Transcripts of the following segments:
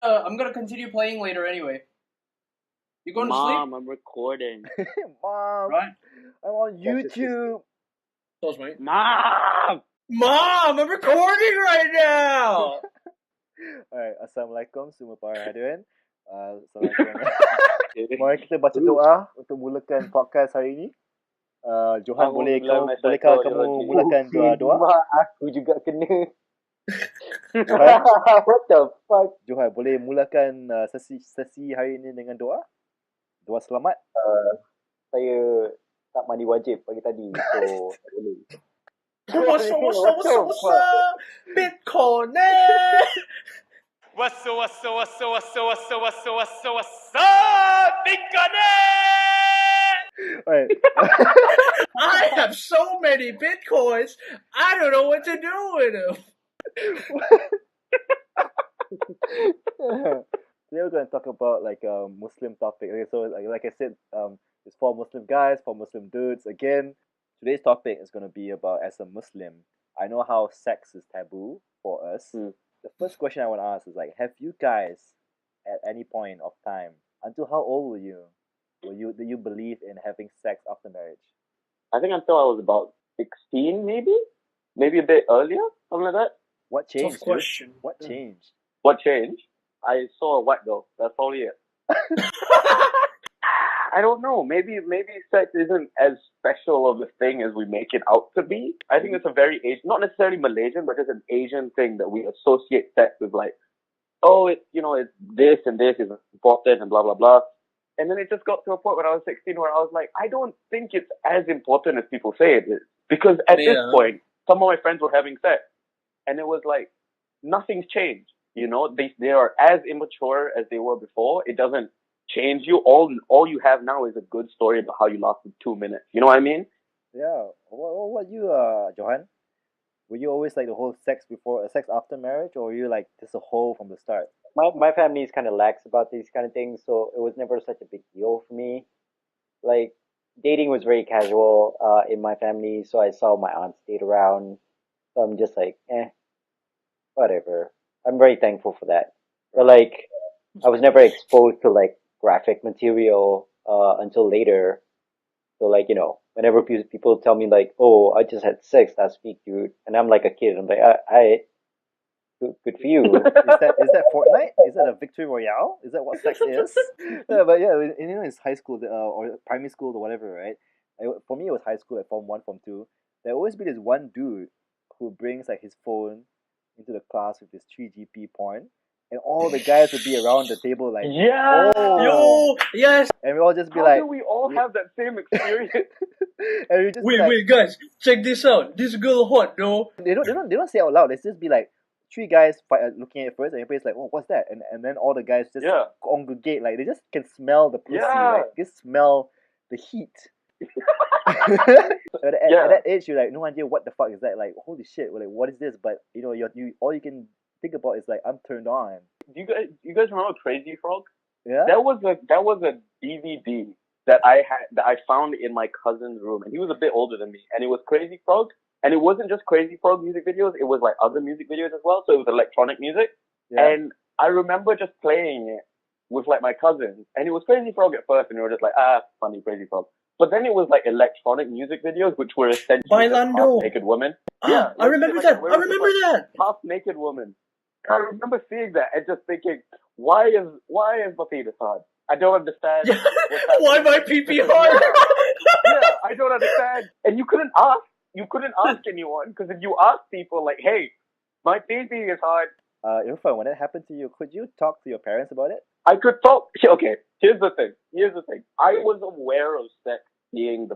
I'm gonna continue playing later anyway. You going to sleep? Mom, I'm recording. Mom, Right. I'm on YouTube. Close, mate. Mom! Mom, I'm recording right now! Alright, Assalamualaikum semua para hadirin. Assalamualaikum. Mari kita baca doa untuk mulakan podcast hari ini. Johan, bolehkah kamu mulakan doa? Mak aku juga kena. Johan, What the fuck? Johan, boleh mulakan sesi hari ini dengan doa? Doa selamat. Saya tak mandi wajib pagi tadi, so tak boleh. What's Bitcoin? What's Bitcoin? Alright. I have so many Bitcoins, I don't know what to do with them. Today we're going to talk about like a Muslim topic. Okay, so like I said, there's 4 Muslim guys, 4 Muslim dudes. Again, today's topic is going to be about as a Muslim. I know how sex is taboo for us. The first question I want to ask is like, have you guys at any point of time, until how old were you? Did you believe in having sex after marriage? I think until I was about 16, maybe a bit earlier, something like that. What changed? Tough question. Dude? What changed? What changed? I saw a white girl. That's probably it. I don't know. Maybe sex isn't as special of a thing as we make it out to be. I think it's a very Asian, not necessarily Malaysian, but just an Asian thing that we associate sex with, like, oh, it's this and this is important and blah blah blah. And then it just got to a point when I was 16 where I was like, I don't think it's as important as people say it is, because at this point, some of my friends were having sex, and it was like nothing's changed. They are as immature as they were before. It doesn't change you. All you have now is a good story about how you lasted 2 minutes. You know what I mean? Yeah. What you, Johan? Were you always like the whole sex after marriage, or were you like just a whole from the start? My family is kind of lax about these kind of things, so it was never such a big deal for me. Like, dating was very casual in my family, so I saw my aunts date around. So I'm just like, whatever. I'm very thankful for that. But like, I was never exposed to like graphic material until later. So like, whenever people tell me like, oh, I just had sex last week, dude, and I'm like a kid, I'm like, good for you. Is that Fortnite? Is that a victory royale? Is that what sex is? Yeah, but yeah, it's high school or primary school or whatever, right? For me, it was high school, like Form 1, Form 2. There always be this one dude who brings like his phone into the class with his 3GP porn, and all the guys would be around the table like, Yeah. oh, Yes. and we all just be How like, do we all have that same experience? and we just be like, Wait, guys, check this out. This girl hot, no? They don't say it out loud. It's just be like 3 guys looking at it first, and everybody's like, "Oh, what's that?" And then all the guys just congregate, like they just can smell the pussy, like they smell the heat. At that age, you're like, no idea what the fuck is that. Like, holy shit, like what is this? But you all you can think about is like, I'm turned on. Do you guys remember Crazy Frog? Yeah. That was a DVD that I found in my cousin's room, and he was a bit older than me, and it was Crazy Frog. And it wasn't just Crazy Frog music videos, it was like other music videos as well. So it was electronic music. Yeah. And I remember just playing it with like my cousins. And it was Crazy Frog at first, and we were just like, funny Crazy Frog. But then it was like electronic music videos, which were essentially half-naked women. Yeah, I remember that. Half naked women. I remember seeing that and just thinking, why is my penis hard? I don't understand. Yeah. Why my pee hard? Yeah, I don't understand. And you couldn't ask anyone, because if you ask people like, hey, my baby is hard. Irfan, when that happened to you, could you talk to your parents about it? I could talk. Okay, here's the thing. I was aware of sex being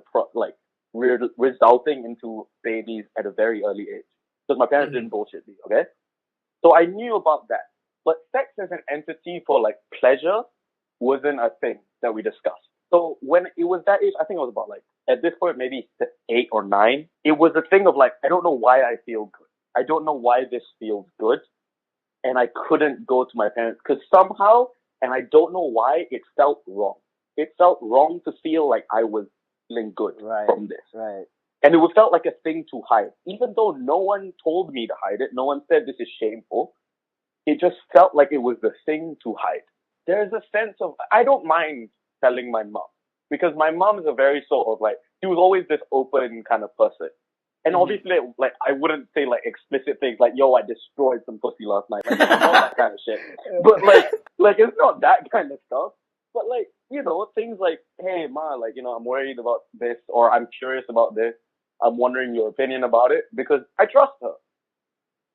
resulting into babies at a very early age, because my parents didn't bullshit me. Okay, so I knew about that. But sex as an entity for like pleasure wasn't a thing that we discussed. So when it was that age, I think I was about like, at this point, maybe 8 or 9, it was a thing of like, I don't know why I feel good. I don't know why this feels good. And I couldn't go to my parents because somehow, and I don't know why, it felt wrong. It felt wrong to feel like I was feeling good from this. Right. And it felt like a thing to hide. Even though no one told me to hide it, no one said this is shameful. it just felt like it was the thing to hide. There's a sense of, I don't mind telling my mom, because my mom is a very sort of like, she was always this open kind of person. And obviously, like, I wouldn't say like explicit things like, yo, I destroyed some pussy last night. Like, not that kind of shit. But like, it's not that kind of stuff. But like, things like, hey, ma, like, I'm worried about this, or I'm curious about this. I'm wondering your opinion about it, because I trust her.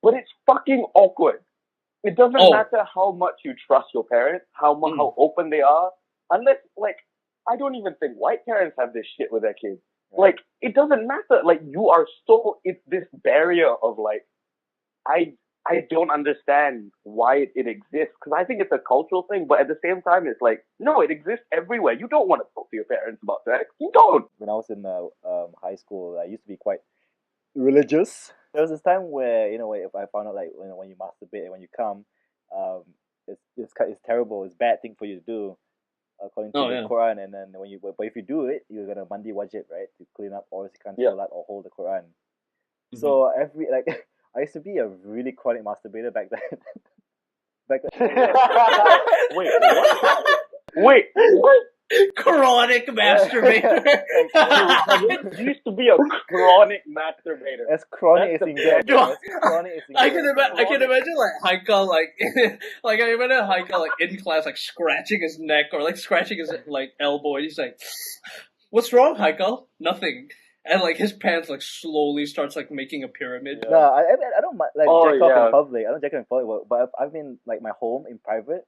But it's fucking awkward. It doesn't matter how much you trust your parents, how open they are, unless, like, I don't even think white parents have this shit with their kids. Like, it doesn't matter. Like, it's this barrier of, like, I don't understand why it exists, because I think it's a cultural thing, but at the same time, it's like, no, it exists everywhere. You don't want to talk to your parents about sex. You don't. When I was in high school, I used to be quite religious. There was this time where, if I found out, like, when you masturbate and when you come, it's terrible. It's a bad thing for you to do, according to the Quran. And then but if you do it, you're gonna mandi wajib, right, to clean up all the salat or hold the Quran. So I used to be a really chronic masturbator back then. Wait, what? Wait, what? Chronic masturbator. You used to be a chronic masturbator. As chronic as you can get. I can imagine like Haikal like I imagine Haikal like in class like scratching his neck or like scratching his like elbow, and he's like, "What's wrong, Haikal?" Nothing. And like his pants like slowly starts like making a pyramid. No, I don't like jack off in public. I don't jack off in public, but I've been like my home in private.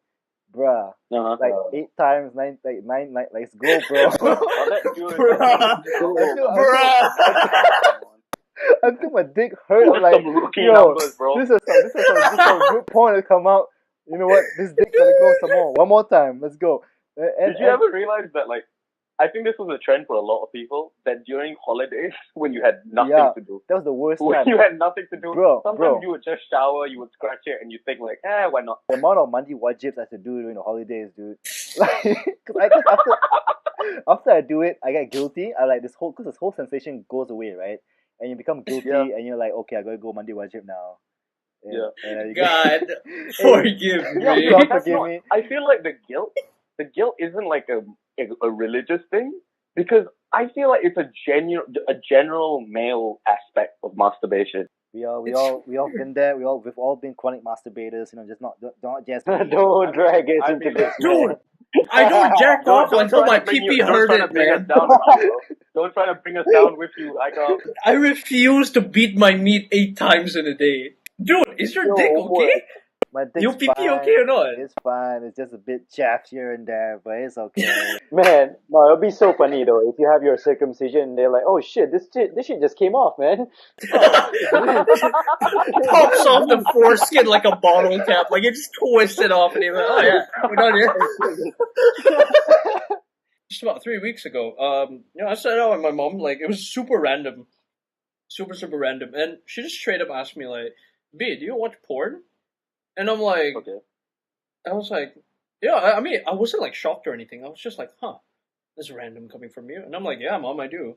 Bruh, like 8 times, 9, let's go, bro. Until my dick hurt. I'm like, yo, this is some good point to come out. You know what? This dick gotta go some more. One more time. Let's go. Did you ever realize that, like, I think this was a trend for a lot of people, that during holidays, when you had nothing to do. That was the worst when time. You had nothing to do. Sometimes bro. you would just shower, you would scratch it, and you think like, why not? The amount of mandi wajibs I have to do during the holidays, dude. Like, after I do it, I get guilty. This whole sensation goes away, right? And you become guilty, and you're like, okay, I gotta go mandi wajib now. And God, forgive me. God forgive me. I feel like the guilt isn't like a religious thing, because I feel like it's a general male aspect of masturbation. We all been there. We've all been chronic masturbators. Just not just. Don't drag us into this, dude. I don't jack off until my pee hurt it, man. Don't try to bring us down with you, Haikal. I refuse to beat my meat 8 times in a day. Dude, is your dick okay? My dick's your pee-pee okay or not? It's fine. It's just a bit chapped here and there, but it's okay. Man, no, it'll be so funny though if you have your circumcision and they're like, "Oh shit, this shit just came off, man." Pops off the foreskin like a bottle cap, like it just twisted off, and you're like, "Oh yeah, we're done here." Just about 3 weeks ago, I sat out with my mom. Like it was super random, super random, and she just straight up asked me like, "B, do you watch porn?" And I'm like, okay. I was like, yeah, I mean, I wasn't like shocked or anything. I was just like, huh, this is random coming from you. And I'm like, yeah, Mom, I do.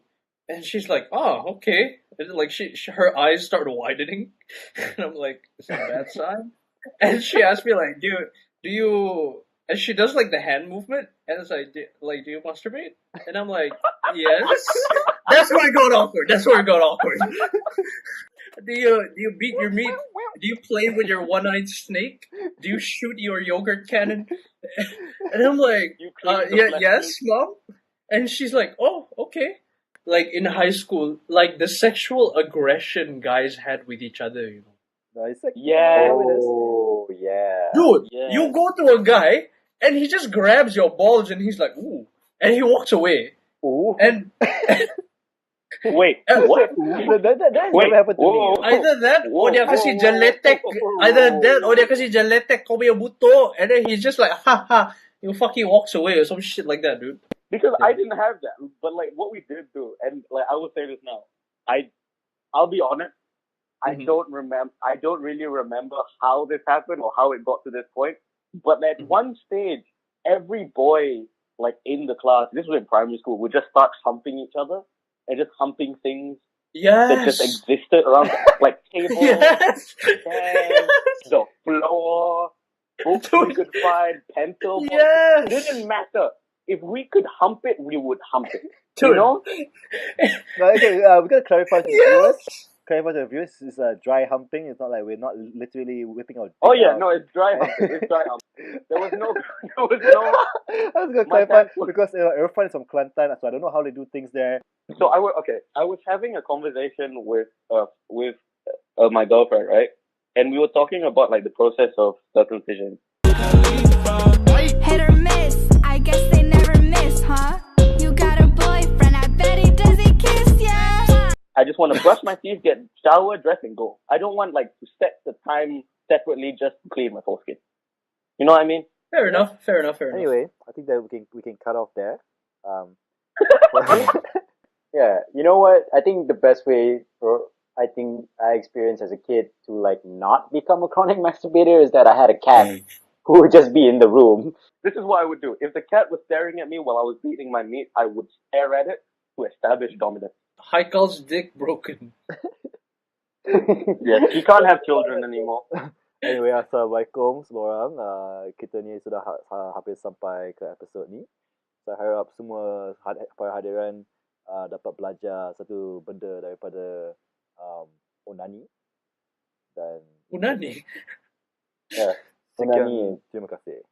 And she's like, oh, okay. And like her eyes started widening. And I'm like, is that a bad sign? And she asked me like, do you, and she does like the hand movement. And it's like, do you masturbate? And I'm like, yes. That's where it got awkward. Do you beat your meat? Do you play with your one-eyed snake? Do you shoot your yogurt cannon? And I'm like, yes, Mom. And she's like, oh, okay. Like in high school, like the sexual aggression guys had with each other, No, it's like, oh, yeah. Dude, you go to a guy and he just grabs your balls and he's like, ooh, and he walks away. Ooh. And wait, what? That never happened to me. Either that, or dia kasi jaletek. Either that, or dia kasi jaletek kau punya buto, and then he's just like, ha ha, you fucking walks away or some shit like that, dude. Because I didn't have that, but like what we did do, and like I will say this now, I'll be honest, I don't really remember how this happened or how it got to this point. But at one stage, every boy like in the class, this was in primary school, would just start humping each other. And just humping things that just existed around, like tables, chairs. So floor, books we could find, pencil boxes. Yes. It didn't matter. If we could hump it, we would hump it. Dude. You know? No, okay, we gotta clarify to the viewers. Clarify to the viewers, it's dry humping. It's not like we're not literally whipping our dick Oh yeah, out. no, it's dry humping. It's dry humping. There was no. I was gonna My clarify dad was- because Irfan is from Kelantan, so I don't know how they do things there. So I was having a conversation with my girlfriend, right? And we were talking about like the process of circumcision. Hit or miss, I guess they never miss, huh? You got a boyfriend, I bet he does he kiss ya? I just want to brush my teeth, get shower, dress, and go. I don't want like to set the time separately just to clean my foreskin. You know what I mean? Fair enough. Anyway, I think that we can cut off there. Yeah, you know what? I think the best way I experienced as a kid to like not become a chronic masturbator is that I had a cat who would just be in the room. This is what I would do. If the cat was staring at me while I was eating my meat, I would stare at it to establish dominance. Haikal's dick broken. Yes, he can't have children anymore. Anyway, Assalamualaikum semua orang. Kita ni sudah hampir sampai ke episod ni. Saya harap semua para hadirin dapat belajar satu benda daripada onani dan Unani. sekian. Onani. Terima kasih.